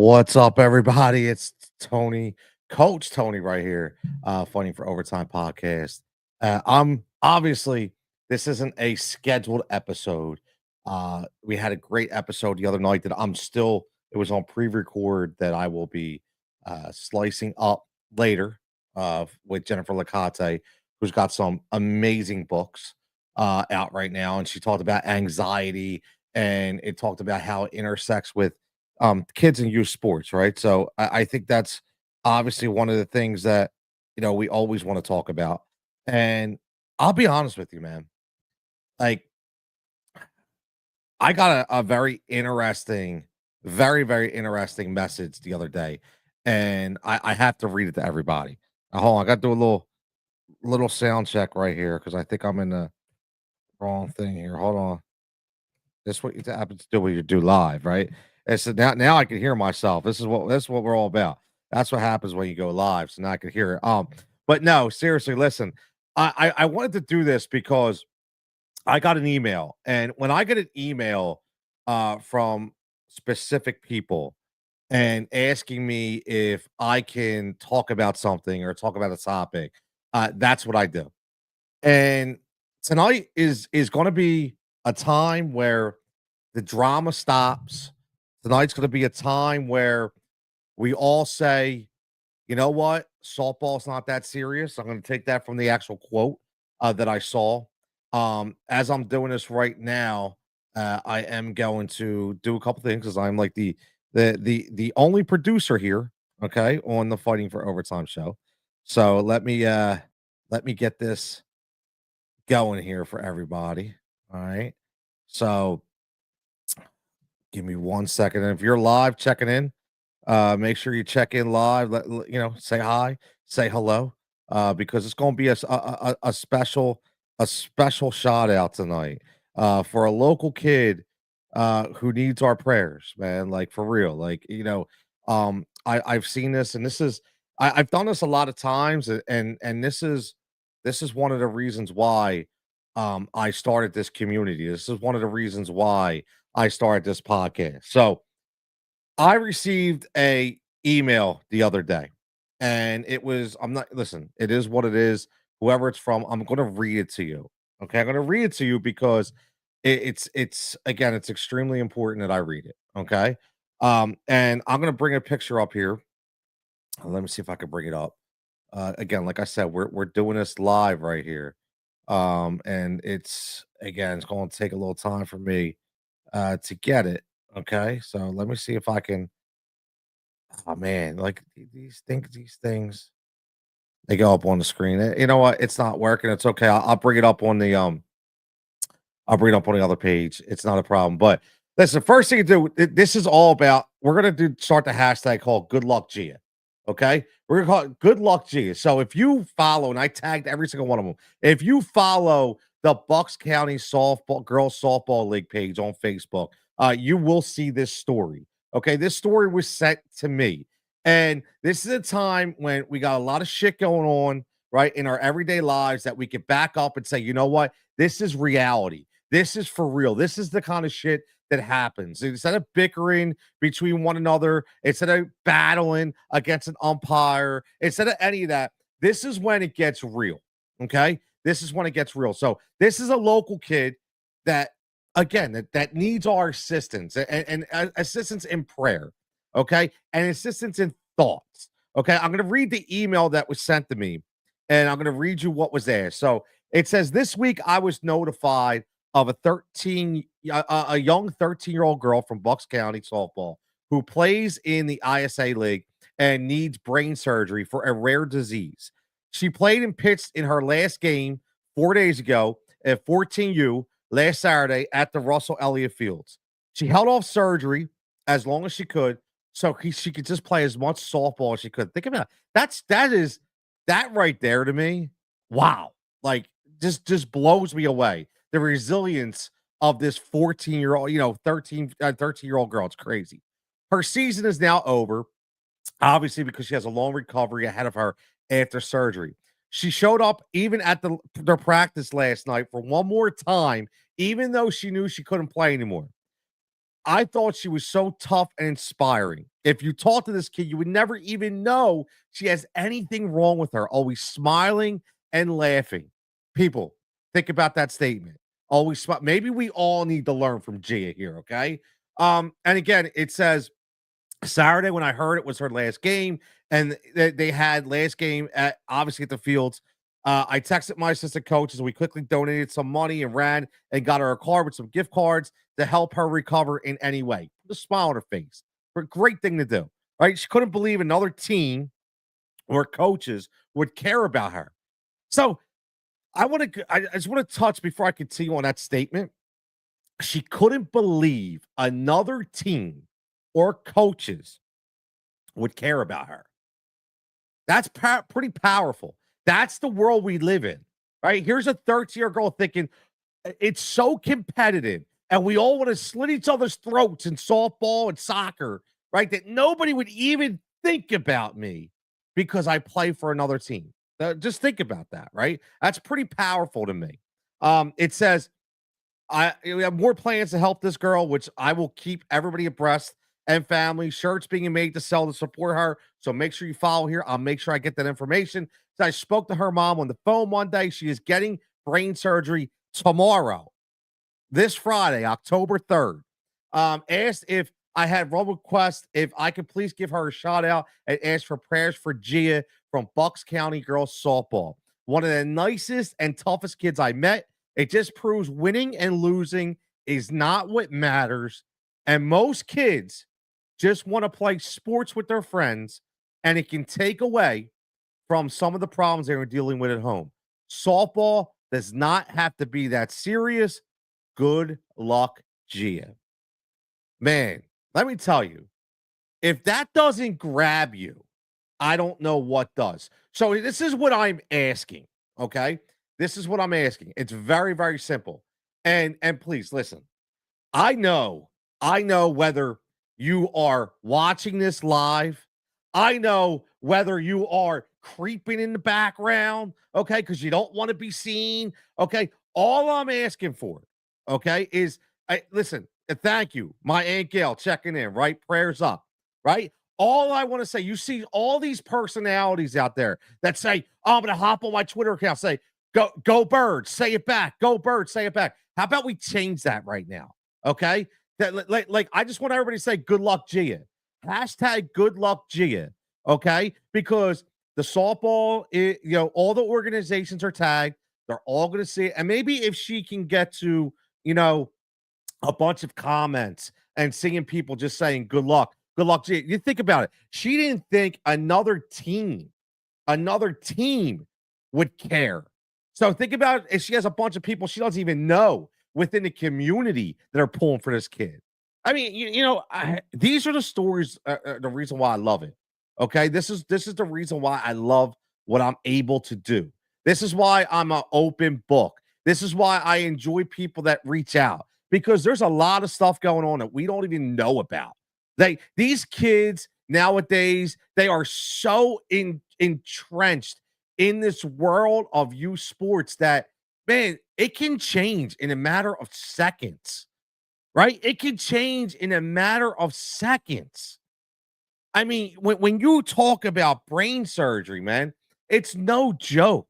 What's up, everybody? It's Tony, Coach Tony, right here, Fighting for Overtime podcast. I'm obviously this isn't a scheduled episode. We had a great episode the other night that it was on pre-record that I will be slicing up later with Jennifer Licate, who's got some amazing books out right now, and she talked about anxiety and it talked about how it intersects with kids and youth sports, right? So I think that's obviously one of the things that we always want to talk about. And I'll be honest with you, man. Like I got a very interesting, very interesting message the other day, and I have to read it to everybody. Hold on, I got to do a little sound check right here because I think I'm in the wrong thing here. Hold on. This what you happen to do when you do live, right? And so now I can hear myself. This is what we're all about. That's what happens when you go live. So now I can hear it. But no, seriously, listen. I wanted to do this because I got an email, and when I get an email from specific people and asking me if I can talk about something or talk about a topic, that's what I do. And tonight is going to be a time where the drama stops. Tonight's going to be a time where we all say, you know what, softball's not that serious. I'm going to take that from the actual quote that I saw. As I'm doing this right now, I am going to do a couple things because I'm like the only producer here, okay, on the Fighting for Overtime show. So let me get this going here for everybody. All right. So give me 1 second. And if you're live checking in, make sure you check in live. Say hi, say hello, because it's going to be a special shout out tonight for a local kid who needs our prayers, man. Like for real. I've seen this, and I've done this a lot of times, and this is one of the reasons why I started this community. This is one of the reasons why I started this podcast. So I received a email the other day, and I'm not listen, it is what it is. Whoever it's from, I'm gonna read it to you. Okay, I'm gonna read it to you because it's again, it's extremely important that I read it. Okay. And I'm gonna bring a picture up here. Let me see if I can bring it up. Again, like I said, we're doing this live right here. And it's going to take a little time for me to get it. Okay, so let me see if I can. Oh man, like these things, they go up on the screen. You know what? It's not working. It's okay. I'll bring it up on the I'll bring it up on the other page. It's not a problem. But listen, first thing to do, this is all about. We're gonna start the hashtag called Good Luck Gia. Okay, we're gonna call it Good Luck Gia. So if you follow, and I tagged every single one of them, if you follow the Bucks County softball girls softball league page on Facebook, you will see this story. Okay, this story was sent to me, and this is a time when we got a lot of shit going on, right, in our everyday lives that we could back up and say, you know what, this is reality. This is for real. This is the kind of shit that happens. Instead of bickering between one another, instead of battling against an umpire, instead of any of that, this is when it gets real. Okay. This is when it gets real. So this is a local kid that, again, that needs our assistance and assistance in prayer. Okay. And assistance in thoughts. Okay. I'm going to read the email that was sent to me, and I'm going to read you what was there. So it says, this week I was notified of a young 13-year-old girl from Bucks County softball who plays in the ISA league and needs brain surgery for a rare disease. She played and pitched in her last game 4 days ago at 14U last Saturday at the Russell Elliot Fields. She held off surgery as long as she could so she could just play as much softball as she could. Think about it. That right there to me. Wow. Like just blows me away. The resilience of this 14-year-old, 13-year-old girl. It's crazy. Her season is now over, obviously, because she has a long recovery ahead of her after surgery. She showed up even at their practice last night for one more time, even though she knew she couldn't play anymore. I thought she was so tough and inspiring. If you talk to this kid, you would never even know she has anything wrong with her. Always smiling and laughing. People, think about that statement. Always smile. Maybe we all need to learn from Gia here, okay? And again, it says Saturday when I heard it was her last game, and they had last game at obviously at the Fields. I texted my assistant coaches, and we quickly donated some money and ran and got her a card with some gift cards to help her recover in any way. Put a smile on her face. A great thing to do, right? She couldn't believe another team or coaches would care about her. So I just want to touch before I continue on that statement. She couldn't believe another team or coaches would care about her. That's pretty powerful. That's the world we live in, right? Here's a 13-year-old girl thinking it's so competitive and we all want to slit each other's throats in softball and soccer, right? That nobody would even think about me because I play for another team. Just think about that, right? That's pretty powerful to me. It says we have more plans to help this girl, which I will keep everybody abreast and family. Shirts being made to sell to support her. So make sure you follow here. I'll make sure I get that information. So I spoke to her mom on the phone Monday. She is getting brain surgery tomorrow, this Friday, October 3rd. Asked if I had one request, if I could please give her a shout out and ask for prayers for Gia from Bucks County Girls Softball. One of the nicest and toughest kids I met. It just proves winning and losing is not what matters. And most kids just want to play sports with their friends, and it can take away from some of the problems they were dealing with at home. Softball does not have to be that serious. Good luck, Gia. Man, let me tell you, if that doesn't grab you, I don't know what does. So this is what I'm asking, okay? This is what I'm asking. It's very, very simple. And please listen. I know whether you are watching this live. I know whether you are creeping in the background, okay, because you don't want to be seen. Okay. All I'm asking for, okay, is listen, thank you. My Aunt Gail checking in, right? Prayers up, right? All I want to say, you see all these personalities out there that say, oh, I'm gonna hop on my Twitter account, say, go birds, say it back. Go birds, say it back. How about we change that right now? Okay. That like I just want everybody to say good luck, Gia. Hashtag good luck, Gia. Okay, because the softball, all the organizations are tagged. They're all going to see it, and maybe if she can get to a bunch of comments and seeing people just saying good luck, Gia. You think about it. She didn't think another team would care. So think about if she has a bunch of people she doesn't even know within the community that are pulling for this kid. I mean, these are the stories, the reason why I love it. Okay, this is the reason why I love what I'm able to do. This is why I'm an open book. This is why I enjoy people that reach out because there's a lot of stuff going on that we don't even know about. These kids nowadays, they are so entrenched in this world of youth sports that, man, it can change in a matter of seconds, right? It can change in a matter of seconds. I mean, when you talk about brain surgery, man, it's no joke.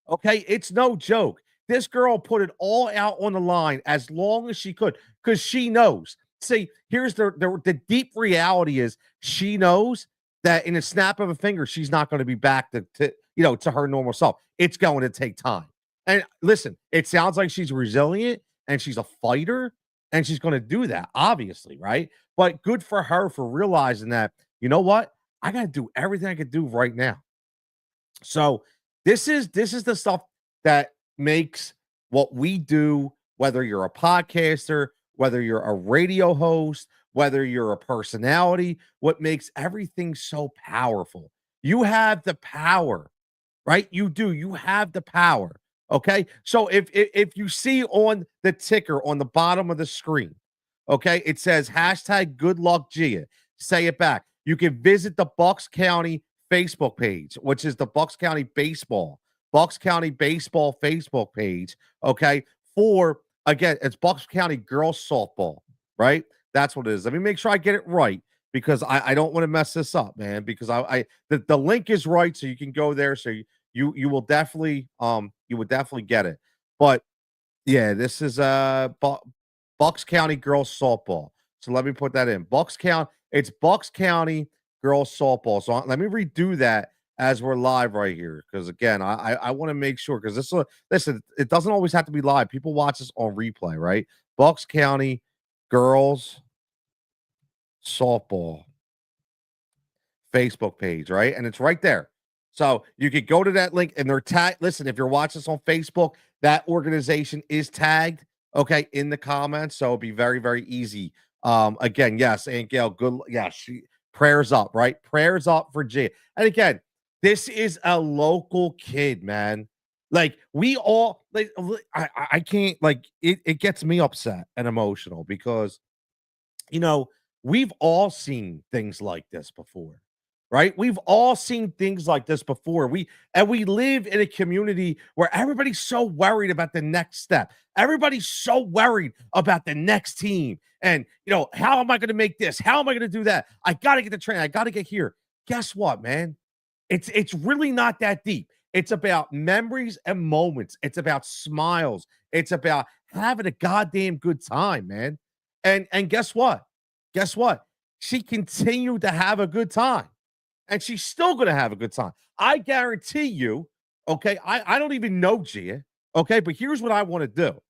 Okay, it's no joke. This girl put it all out on the line as long as she could because she knows. See, here's the deep reality is she knows that in a snap of a finger, she's not going to be back to her normal self. It's going to take time. And listen, it sounds like she's resilient and she's a fighter and she's going to do that, obviously, right? But good for her for realizing that, you know what? I got to do everything I can do right now. So this is the stuff that makes what we do, whether you're a podcaster, whether you're a radio host, whether you're a personality, what makes everything so powerful. You have the power, right? You do. You have the power. Okay. So if you see on the ticker on the bottom of the screen, okay, it says hashtag good luck Gia. Say it back. You can visit the Bucks County Facebook page, which is the Bucks County Baseball Facebook page. Okay. For again, it's Bucks County Girls Softball, right? That's what it is. Let me make sure I get it right because I don't want to mess this up, man. Because the link is right, so you can go there. So you will definitely you would definitely get it. But yeah, this is Bucks County girls softball. So let me put that in. Bucks County. It's Bucks County girls softball. So let me redo that as we're live right here because again, I want to make sure because listen, it doesn't always have to be live. People watch this on replay, right? Bucks County girls softball Facebook page, right? And it's right there. So you could go to that link and they're tagged. Listen, if you're watching this on Facebook, that organization is tagged, okay, in the comments. So it'll be very, very easy. Again, yes, Aunt Gail, good. Yeah, prayers up, right? Prayers up for G. And again, this is a local kid, man. Like we all like I can't like it gets me upset and emotional because you know, we've all seen things like this before, right? We've all seen things like this before. We live in a community where everybody's so worried about the next step. Everybody's so worried about the next team. And how am I going to make this? How am I going to do that? I got to get the train. I got to get here. Guess what, man? It's really not that deep. It's about memories and moments. It's about smiles. It's about having a goddamn good time, man. And guess what? Guess what? She continued to have a good time. And she's still gonna have a good time. I guarantee you, okay. I don't even know Gia. Okay, but here's what I want to do.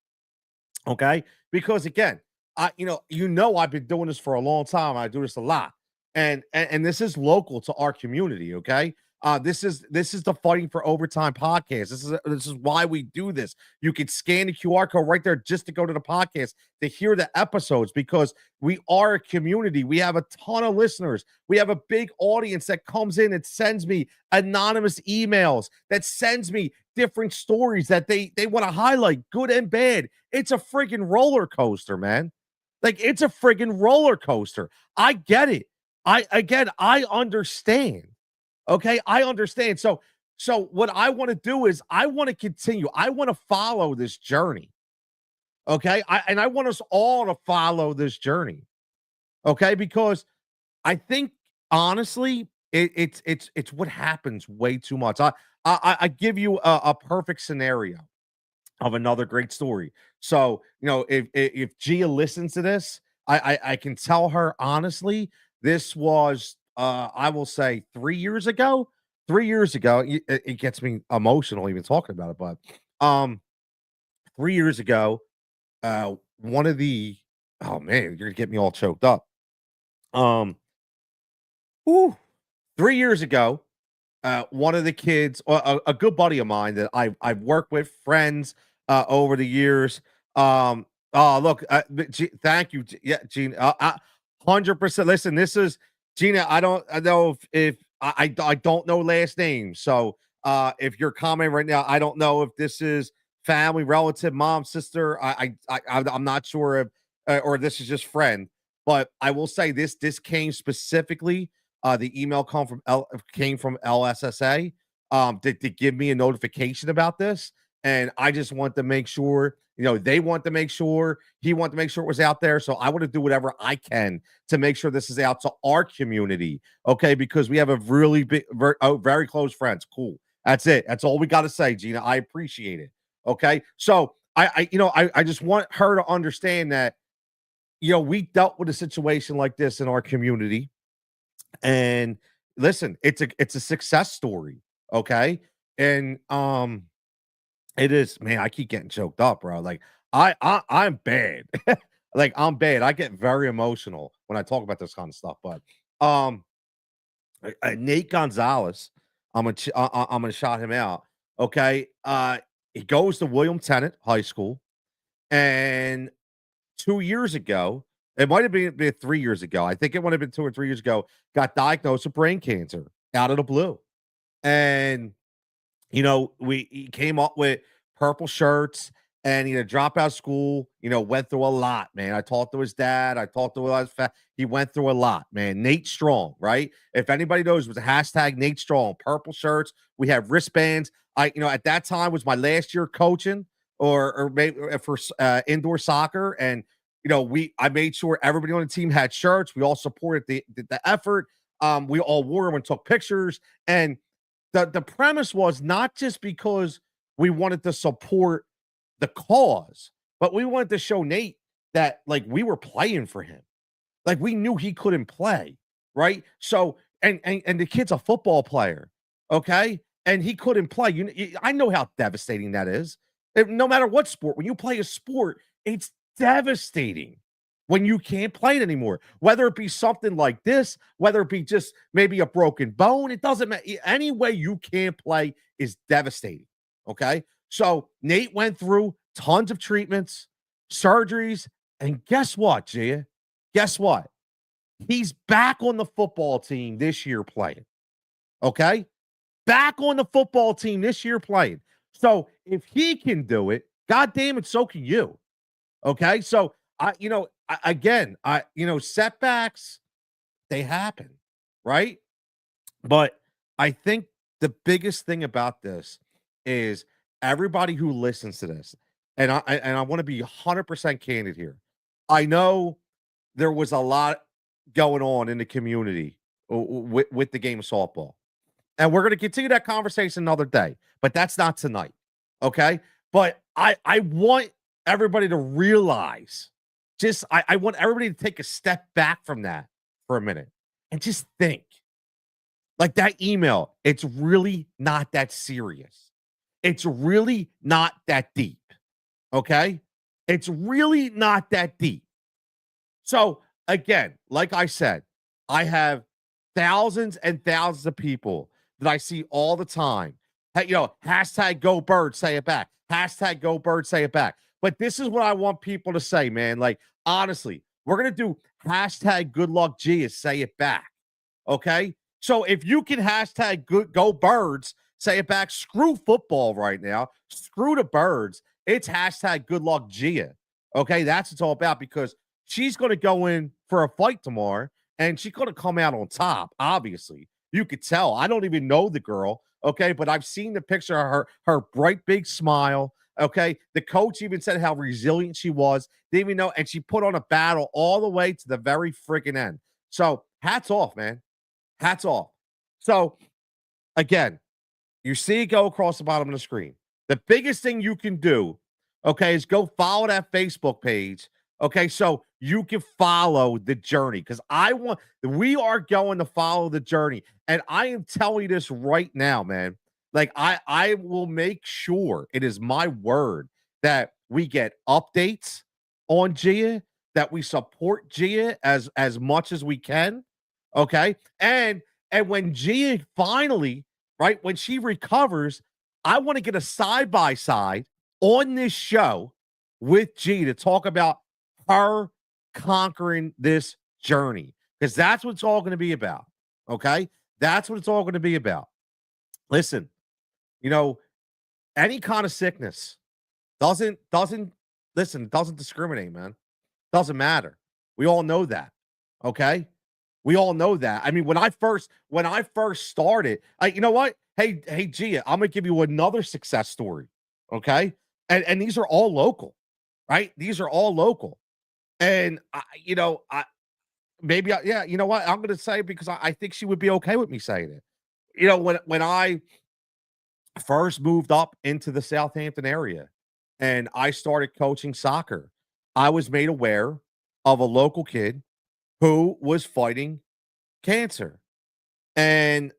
Okay, because again, I've been doing this for a long time. I do this a lot, and this is local to our community. Okay, this is the Fighting for Overtime podcast. This is why we do this. You can scan the QR code right there just to go to the podcast to hear the episodes because we are a community. We have a ton of listeners. We have a big audience that comes in and sends me anonymous emails, that sends me different stories that they want to highlight, good and bad. It's a friggin' roller coaster, man. Like it's a friggin' roller coaster. I get it. I understand. Okay, I understand. So what I want to do is I want to continue. I want to follow this journey. Okay? I want us all to follow this journey. Okay? Because I think honestly, it's what happens way too much. I give you a perfect scenario of another great story. So, if Gia listens to this, I can tell her honestly, this was I will say 3 years ago. 3 years ago, it gets me emotional even talking about it, but um 3 years ago, one of the oh man, you're gonna get me all choked up. Um, whew, 3 years ago, one of the kids, a good buddy of mine that I've worked with, friends over the years. Oh, look, thank you, yeah, Gina. 100%. Listen, this is Gina. I know if I don't know last names, so if you're commenting right now, I don't know if this is family, relative, mom, sister. I'm not sure if or this is just friend, but I will say this came specifically the email came from LSSA to give me a notification about this. And I just want to make sure, they want to make sure, he want to make sure it was out there. So I want to do whatever I can to make sure this is out to our community. Okay. Because we have a really big, very close friends. Cool. That's it. That's all we got to say, Gina. I appreciate it. Okay. So I just want her to understand that, we dealt with a situation like this in our community and listen, it's a success story, okay? And it is, man, I keep getting choked up, bro. Like I'm bad. Like I'm bad. I get very emotional when I talk about this kind of stuff, but um Nate Gonzalez, I'm gonna shout him out. Okay. He goes to William Tennant High School and 2 years ago, it might have been 3 years ago. I think it might have been 2 or 3 years ago, got diagnosed with brain cancer out of the blue. And, he came up with purple shirts and, drop out of school, went through a lot, man. I talked to his dad. I talked to his he went through a lot, man. Nate Strong, right? If anybody knows, it was a hashtag Nate Strong, purple shirts. We have wristbands. At that time was my last year coaching or maybe for indoor soccer. And I made sure everybody on the team had shirts. We all supported the effort. We all wore them and took pictures. And the premise was not just because we wanted to support the cause, but we wanted to show Nate that like we were playing for him. Like we knew he couldn't play, right? So and the kid's a football player, okay? And he couldn't play. I know how devastating that is. No matter what sport, when you play a sport, it's devastating when you can't play it anymore. Whether it be something like this, whether it be just maybe a broken bone, it doesn't matter. Any way you can't play is devastating. Okay. So Nate went through tons of treatments, surgeries, and guess what, Gia? Guess what? He's back on the football team this year playing. Okay. Back on the football team this year playing. So if he can do it, God damn it, so can you. Okay. So setbacks, they happen, right? But I think the biggest thing about this is everybody who listens to this, and I want to be 100% candid here. I know there was a lot going on in the community with the game of softball. And we're going to continue that conversation another day, but that's not tonight. Okay. But I want everybody to realize I want everybody to take a step back from that for a minute and just think like that email. It's really not that serious. It's really not that deep. Okay. It's really not that deep. So again, like I said, I have thousands and thousands of people that I see all the time. Hey, hashtag go bird, say it back. Hashtag go bird, say it back. But this is what I want people to say, man. Like, honestly, we're going to do hashtag good luck G is say it back. Okay. So if you can hashtag go birds, say it back, screw football right now. Screw the birds. It's hashtag good luck Gia. Okay. That's what it's all about because she's going to go in for a fight tomorrow and she's going to come out on top. Obviously, you could tell. I don't even know the girl. Okay. But I've seen the picture of her bright, big smile. Okay. The coach even said how resilient she was. Didn't even know. And she put on a battle all the way to the very freaking end. So hats off, man. Hats off. So again, you see it go across the bottom of the screen. The biggest thing you can do, okay, is go follow that Facebook page. Okay, so you can follow the journey because we are going to follow the journey. And I am telling you this right now, man. Like I will make sure it is my word that we get updates on Gia, that we support Gia as much as we can. Okay. And when Gia finally, right, when she recovers, I want to get a side by side on this show with G to talk about her conquering this journey because that's what it's all going to be about. Okay. That's what it's all going to be about. Listen, any kind of sickness doesn't discriminate, man. Doesn't matter. We all know that. Okay. We all know that. I mean, when I first started, you know what? Hey, Gia, I'm gonna give you another success story. Okay. And these are all local, right? These are all local. And yeah, you know what? I'm gonna say it because I think she would be okay with me saying it. When I first moved up into the Southampton area and I started coaching soccer, I was made aware of a local kid who was fighting cancer. And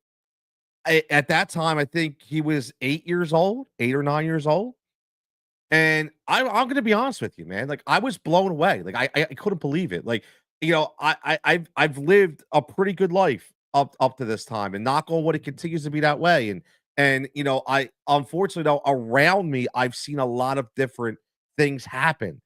at that time, I think he was 8 or 9 years old. And I'm going to be honest with you, man. Like I was blown away. Like I couldn't believe it. Like I've lived a pretty good life up to this time, and knock on wood, it continues to be that way. And I unfortunately though around me, I've seen a lot of different things happen,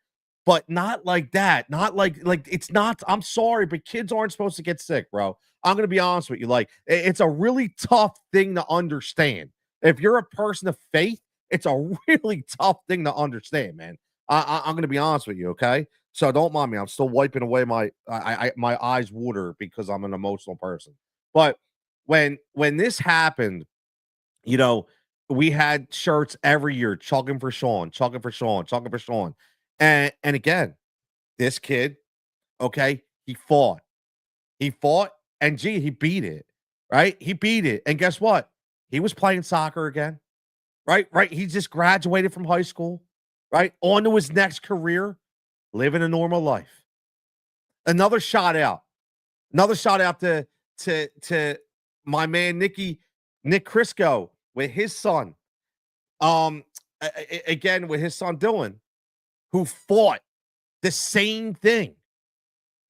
but not like that. Not like it's not. I'm sorry, but kids aren't supposed to get sick, bro. I'm gonna be honest with you. Like it's a really tough thing to understand. If you're a person of faith, it's a really tough thing to understand, man. I'm gonna be honest with you, okay? So don't mind me. I'm still wiping away my eyes water because I'm an emotional person. But when this happened, you know, we had shirts every year, chugging for Sean, chugging for Sean, chugging for Sean. And again, This kid, okay, he fought, and gee, he beat it, right? He beat it. And guess what? He was playing soccer again, right? Right. He just graduated from high school, right? On to his next career, living a normal life. Another shout out. Another shout out to my man Nick Crisco with his son. Again with his son Dylan, who fought the same thing.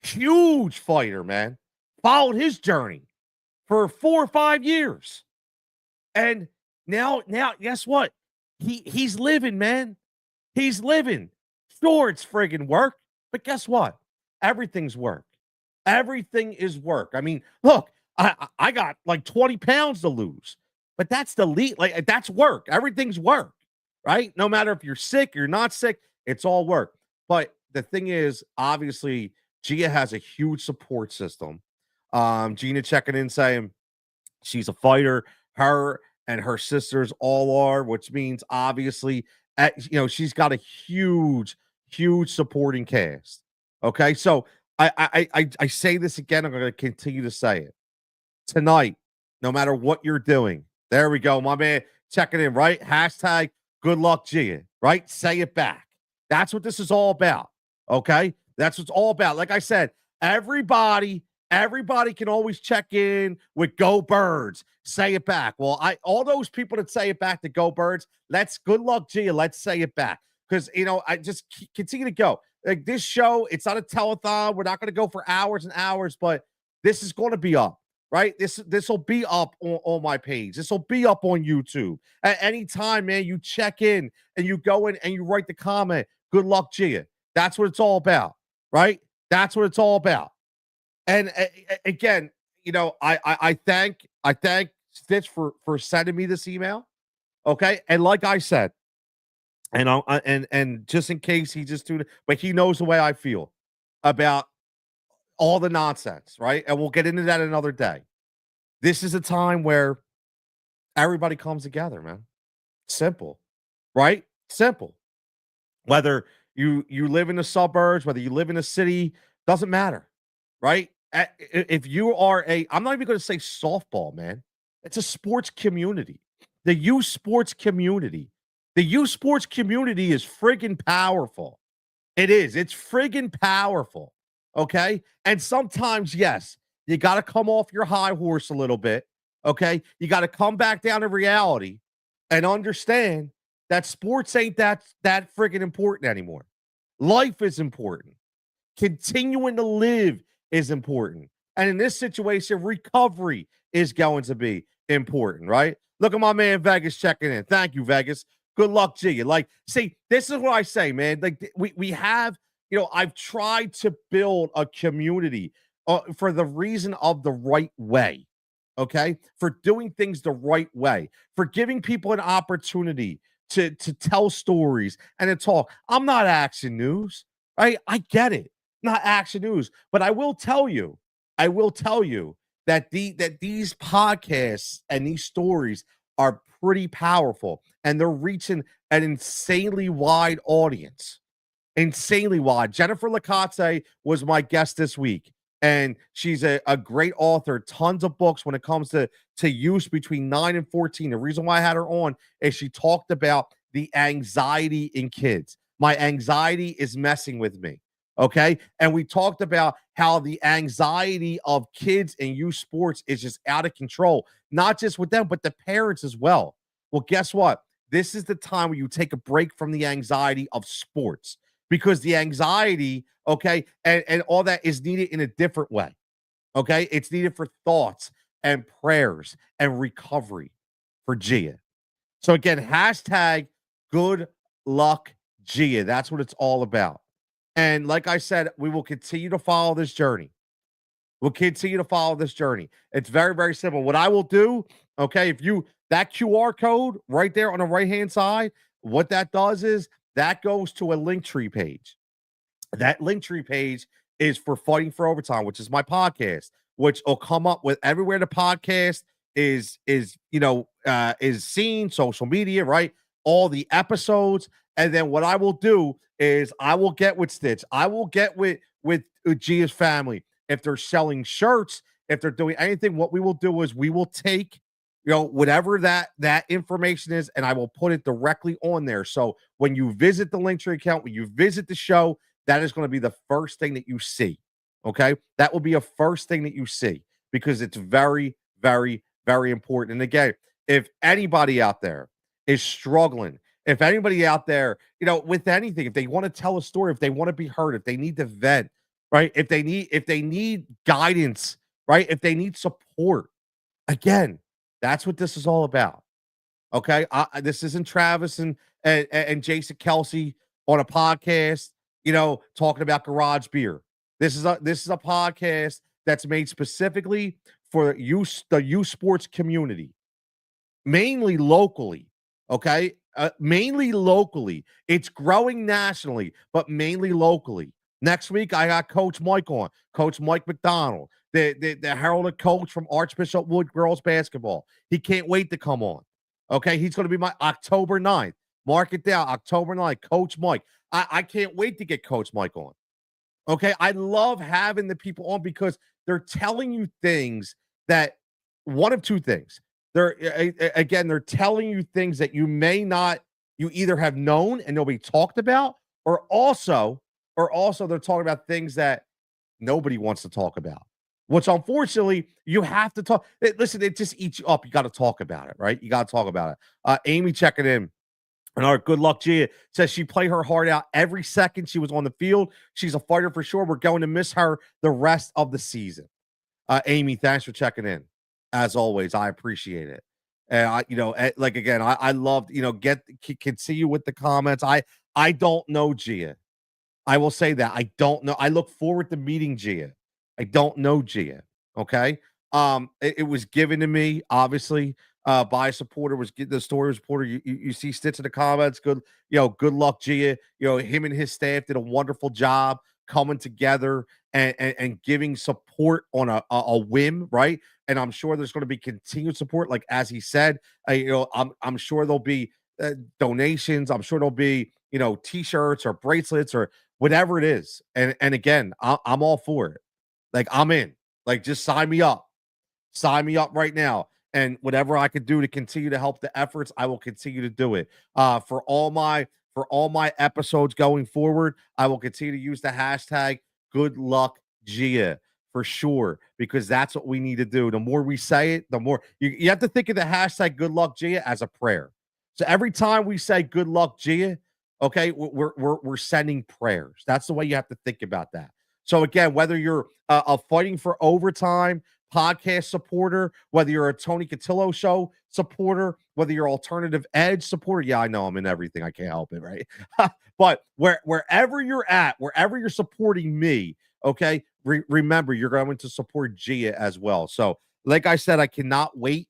Huge fighter, man. Followed his journey for 4 or 5 years. And now guess what? He's living, man. He's living. Sure, it's friggin' work, but guess what? Everything's work. Everything is work. I mean, look, I got like 20 pounds to lose, but that's the lead. Like that's work. Everything's work, right? No matter if you're sick, you're not sick, it's all work. But the thing is, obviously, Gia has a huge support system. Gina checking in saying she's a fighter. Her and her sisters all are, which means obviously, she's got a huge supporting cast. Okay, so I say this again. I'm going to continue to say it tonight. No matter what you're doing, there we go, my man checking in. Right, hashtag good luck, Gia. Right, say it back. That's what this is all about. Okay, that's what it's all about. Like I said, everybody can always check in with Go Birds. Say it back. Well, all those people that say it back to Go Birds, let's good luck, Gia. Let's say it back. Because I just continue to go. Like this show, it's not a telethon. We're not going to go for hours and hours, but this is going to be up, right? This will be up on my page. This will be up on YouTube. At any time, man, you check in and you go in and you write the comment, good luck, Gia. That's what it's all about, right? That's what it's all about. And again, I thank Stitch for sending me this email. Okay, and like I said, and just in case he just tuned, but he knows the way I feel about all the nonsense, right? And we'll get into that another day. This is a time where everybody comes together, man. Simple, right? Simple. Whether you live in the suburbs, whether you live in a city, doesn't matter, right? If you are I'm not even going to say softball, man. It's a sports community. The youth sports community. The youth sports community is friggin' powerful. It is. It's friggin' powerful. Okay. And sometimes, yes, you got to come off your high horse a little bit. Okay. You got to come back down to reality and understand that sports ain't that friggin' important anymore. Life is important. Continuing to live is important. And in this situation, recovery is going to be important, right? Look at my man Vegas checking in. Thank you, Vegas. Good luck to you. Like, see, this is what I say, man. Like, we have, I've tried to build a community for the reason of the right way, okay? For doing things the right way, for giving people an opportunity to tell stories and to talk. I'm not Action News, right? I get it. Not Action News, but I will tell you that these podcasts and these stories are pretty powerful, and they're reaching an insanely wide audience. Insanely wide. Jennifer Licazze was my guest this week, and she's a great author, tons of books when it comes to use between 9 and 14. The reason why I had her on is she talked about the anxiety in kids. My anxiety is messing with me. Okay. And we talked about how the anxiety of kids in youth sports is just out of control, not just with them, but the parents as well. Well, guess what? This is the time where you take a break from the anxiety of sports, because the anxiety, okay, and all that is needed in a different way. Okay. It's needed for thoughts and prayers and recovery for Gia. So again, hashtag good luck, Gia. That's what it's all about. And like I said, we will continue to follow this journey. We'll continue to follow this journey. It's very, very simple. What I will do, okay, if that QR code right there on the right-hand side, what that does is that goes to a Linktree page. That Linktree page is for Fighting for Overtime, which is my podcast, which will come up with everywhere the podcast is seen, social media, right? All the episodes. And then what I will do is I will get with Stitch. I will get with Gia's family. If they're selling shirts, if they're doing anything, what we will do is we will take, whatever that information is, and I will put it directly on there. So when you visit the Linktree account, when you visit the show, that is going to be the first thing that you see. Okay, that will be a first thing that you see because it's very, very, very important. And again, if anybody out there is struggling, if anybody out there, with anything, if they want to tell a story, if they want to be heard, if they need to vent, right? If they need guidance, right? If they need support, again, that's what this is all about. Okay, this isn't Travis and Jason Kelsey on a podcast, talking about garage beer. This is a podcast that's made specifically for the youth sports community, mainly locally. Okay, mainly locally. It's growing nationally, but mainly locally. Next week, I got Coach Mike on, Coach Mike McDonald, the heralded coach from Archbishop Wood girls basketball. He can't wait to come on. Okay, he's going to be my October 9th. Mark it down, October 9th, Coach Mike. I can't wait to get Coach Mike on. Okay, I love having the people on because they're telling you things that one of two things. They're telling you things that you either have known and nobody talked about, or also they're talking about things that nobody wants to talk about. Which unfortunately you have to talk. Listen, it just eats you up. You got to talk about it, right? You got to talk about it. Amy checking in. And our good luck, Gia says she played her heart out every second she was on the field. She's a fighter for sure. We're going to miss her the rest of the season. Amy, thanks for checking in. As always, I appreciate it. And like again, I loved, can see you with the comments. I don't know Gia. I will say that I don't know. I look forward to meeting Gia. I don't know Gia. Okay. It was given to me, obviously, by a supporter. Was the story reporter. You see Stitch in the comments. Good luck, Gia. Him and his staff did a wonderful job coming together and giving support on a whim, right? And I'm sure there's going to be continued support, like as he said. I'm sure there'll be donations. I'm sure there'll be t-shirts or bracelets or whatever it is. And again, I'm all for it. Like I'm in. Like just sign me up. Sign me up right now. And whatever I could do to continue to help the efforts, I will continue to do it. For all my episodes going forward, I will continue to use the hashtag good luck Gia for sure, because that's what we need to do. The more we say it, the more you have to think of the hashtag good luck Gia as a prayer. So every time we say good luck Gia, okay, we're sending prayers. That's the way you have to think about that. So again, whether you're a fighting for overtime podcast supporter, whether you're a Tony Cotillo show supporter, whether you're alternative edge supporter. Yeah, I know I'm in everything. I can't help it, right? But wherever you're at, wherever you're supporting me, okay, remember you're going to support Gia as well. So, like I said, I cannot wait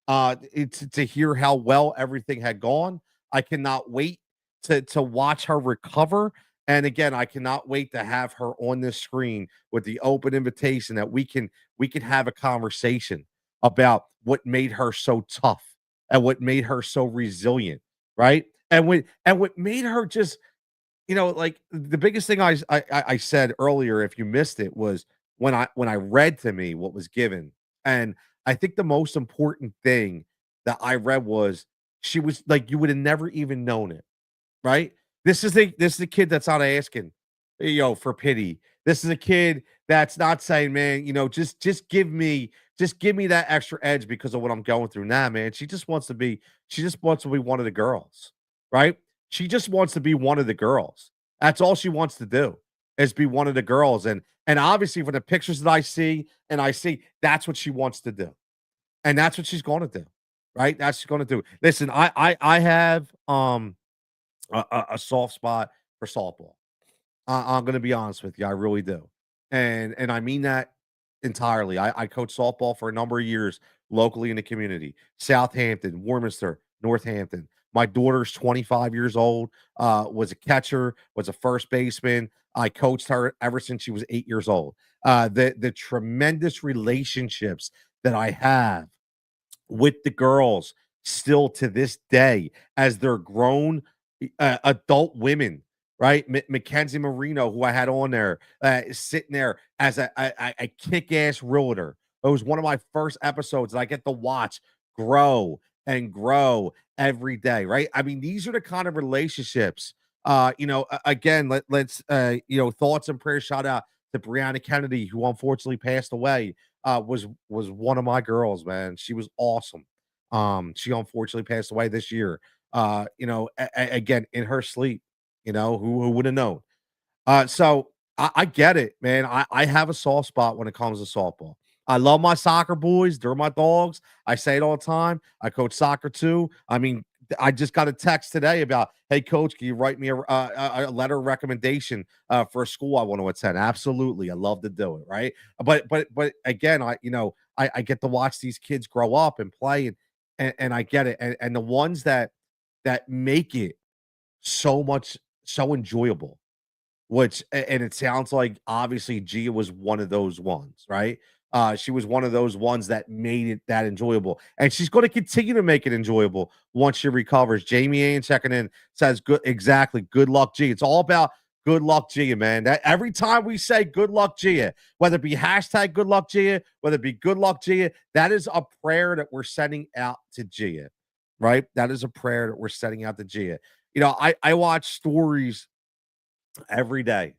to hear how well everything had gone. I cannot wait to watch her recover. And again, I cannot wait to have her on this screen with the open invitation that we can have a conversation about what made her so tough and what made her so resilient, right? And what made her just, like the biggest thing I said earlier, if you missed it, was when I read to me what was given. And I think the most important thing that I read was she was like, you would have never even known it, right? This is a kid that's not asking, for pity. This is a kid that's not saying, man, just give me that extra edge because of what I'm going through. Nah, man. She just wants to be one of the girls, right? She just wants to be one of the girls. That's all she wants to do is be one of the girls. And obviously from the pictures that I see, that's what she wants to do. And that's what she's going to do. Right? That's what she's going to do. Listen, I have a soft spot for softball. I'm going to be honest with you, I really do, and I mean that entirely. I coached softball for a number of years locally in the community, Southampton, Warminster, Northampton. My daughter's 25 years old. Was a catcher, was a first baseman. I coached her ever since she was 8 years old. The tremendous relationships that I have with the girls still to this day as they're grown adult women, right? Mackenzie Marino, who I had on there, is sitting there as a kick-ass realtor. It was one of my first episodes that I get to watch grow and grow every day, right? I mean, these are the kind of relationships. Again, let's thoughts and prayers shout out to Brianna Kennedy, who unfortunately passed away. Was one of my girls, man. She was awesome. She unfortunately passed away this year. Again in her sleep. Who would have known? So I get it, man. I have a soft spot when it comes to softball. I love my soccer boys. They're my dogs. I say it all the time. I coach soccer too. I mean, I just got a text today about, hey, coach, can you write me a letter of recommendation for a school I want to attend? Absolutely, I love to do it. Right, but again, I get to watch these kids grow up and play, and I get it, and the ones that make it so enjoyable, which and it sounds like obviously Gia was one of those ones, right? She was one of those ones that made it that enjoyable, and she's going to continue to make it enjoyable once she recovers. Jamie Ain checking in says, "Good, exactly. Good luck, Gia." It's all about good luck, Gia, man. That every time we say good luck, Gia, whether it be hashtag good luck, Gia, whether it be good luck, Gia, that is a prayer that we're sending out to Gia, right? That is a prayer that we're sending out to Gia. I watch stories every day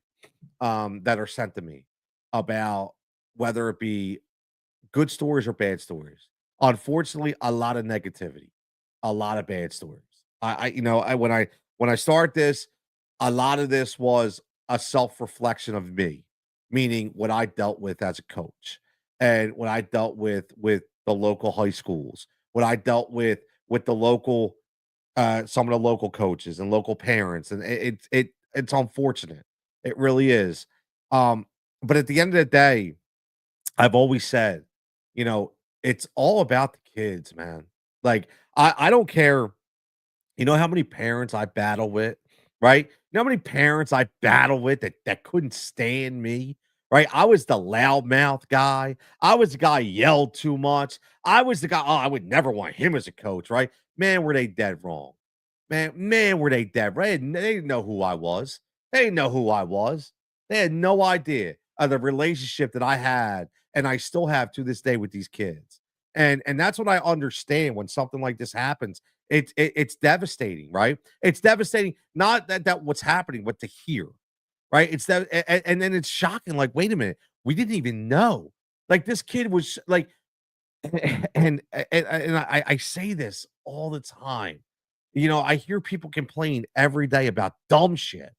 that are sent to me about whether it be good stories or bad stories. Unfortunately, a lot of negativity, a lot of bad stories. When I start this, a lot of this was a self-reflection of me, meaning what I dealt with as a coach and what I dealt with the local high schools, what I dealt with the local some of the local coaches and local parents, and it's unfortunate. It really is. Um, but at the end of the day, I've always said, you know, it's all about the kids, man. Like I don't care. You know how many parents I battle with, right? You know how many parents I battle with that couldn't stand me, right? I was the loudmouth guy. I was the guy who yelled too much. I was the guy. Oh, I would never want him as a coach, right? Man, were they dead wrong? Man, were they dead? Right? They didn't know who I was. They didn't know who I was. They had no idea of the relationship that I had and I still have to this day with these kids. And that's what I understand when something like this happens. It's devastating, right? It's devastating, not that what's happening, but to hear, right? It's that, and then it's shocking. Like, wait a minute, we didn't even know. Like this kid was like, and I say this all the time. I hear people complain every day about dumb shit.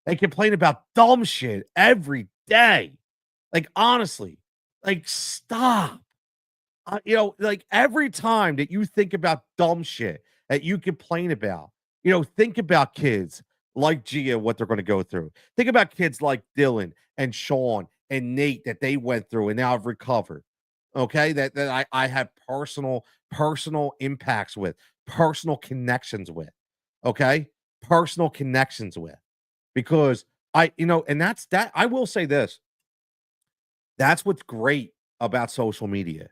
They complain about dumb shit every day. Like honestly, like stop. Like every time that you think about dumb shit that you complain about, think about kids like Gia, what they're going to go through. Think about kids like Dylan and Sean and Nate that they went through and now have recovered. Okay, that I have personal impacts with, personal connections with. Okay, personal connections with because and that's that. I will say this. That's what's great about social media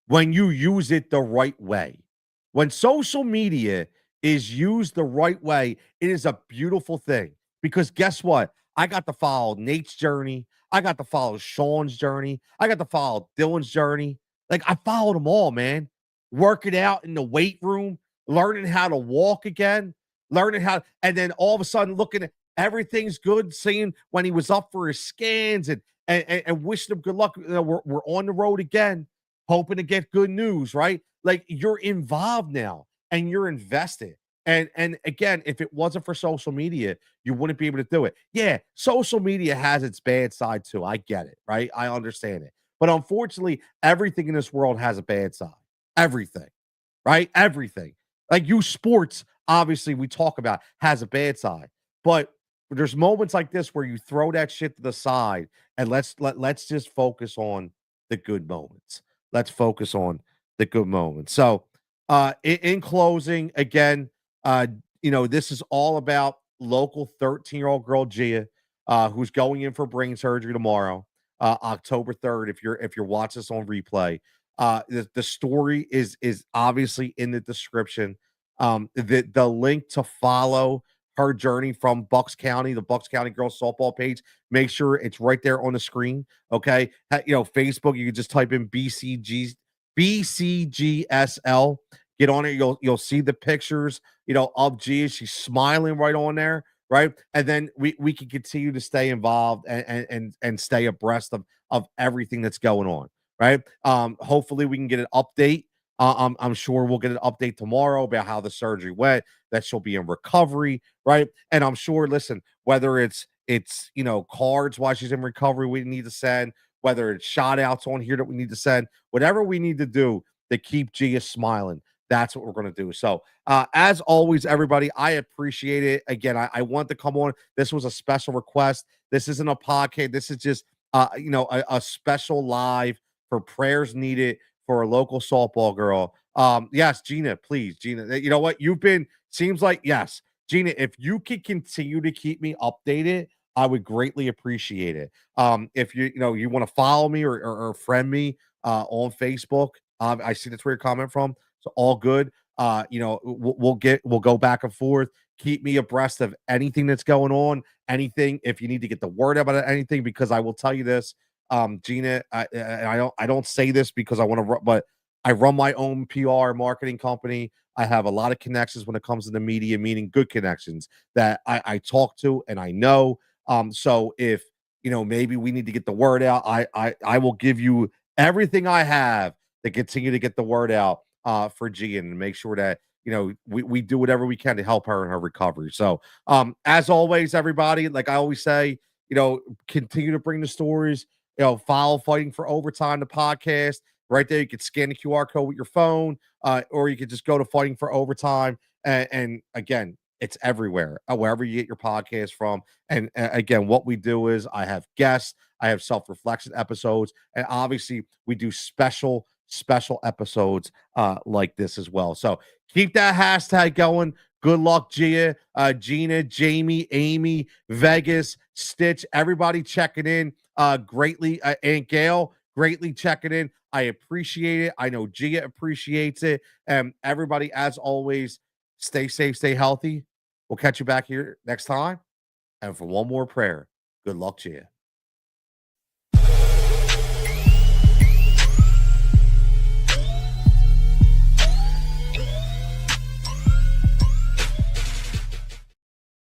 when you use it the right way. When social media is used the right way, it is a beautiful thing because guess what? I got to follow Nate's journey. I got to follow Sean's journey. I got to follow Dylan's journey. Like I followed them all, man. Working out in the weight room, learning how to walk again, learning how, and then all of a sudden looking at everything's good, seeing when he was up for his scans and wishing him good luck. We're on the road again hoping to get good news, right? Like you're involved now and you're invested. And again, if it wasn't for social media, you wouldn't be able to do it. Yeah, social media has its bad side too. I get it, right? I understand it. But unfortunately, everything in this world has a bad side. Everything, right? Everything. Like you sports, obviously, we talk about has a bad side. But there's moments like this where you throw that shit to the side and let's just focus on the good moments. Let's focus on the good moments. So, in closing, again, this is all about local 13-year-old girl Gia, who's going in for brain surgery tomorrow, October 3rd. If you're watching this on replay, the story is obviously in the description. The link to follow her journey from Bucks County, the Bucks County girls softball page. Make sure it's right there on the screen. Okay. Facebook, you can just type in BCGSL. Get on it. You'll see the pictures, of Gia. She's smiling right on there, right? And then we can continue to stay involved and stay abreast of everything that's going on, right? Hopefully we can get an update. I'm sure we'll get an update tomorrow about how the surgery went, that she'll be in recovery, right? And I'm sure, listen, whether it's cards while she's in recovery we need to send, whether it's shout outs on here that we need to send, whatever we need to do to keep Gia smiling, that's what we're going to do. So, as always, everybody, I appreciate it. Again, I want to come on. This was a special request. This isn't a podcast. This is just, a special live for prayers needed for a local softball girl. Yes, Gina, please, Gina. You know what? Seems like, yes, Gina, if you could continue to keep me updated, I would greatly appreciate it. If you want to follow me or friend me on Facebook, I see that's where you're coming from. So all good. We'll go back and forth. Keep me abreast of anything that's going on. Anything if you need to get the word out about anything, because I will tell you this, Gina. I don't say this because I want to, but I run my own PR marketing company. I have a lot of connections when it comes to the media, meaning good connections that I talk to and I know. So if maybe we need to get the word out, I will give you everything I have to continue to get the word out for Gian and make sure that we do whatever we can to help her in her recovery. So as always, everybody, like I always say, continue to bring the stories. Follow Fighting for Overtime, the podcast. Right there, you can scan the QR code with your phone, or you could just go to Fighting for Overtime. And again, it's everywhere, wherever you get your podcast from. And again, what we do is I have guests, I have self-reflection episodes, and obviously we do special episodes like this as well. So keep that hashtag going. Good luck, Gina, Jamie, Amy, Vegas, Stitch, everybody checking in greatly, and Gail greatly checking in. I appreciate it. I know Gia appreciates it. And everybody, as always, stay safe, stay healthy. We'll catch you back here next time. And for one more prayer, good luck, Gia.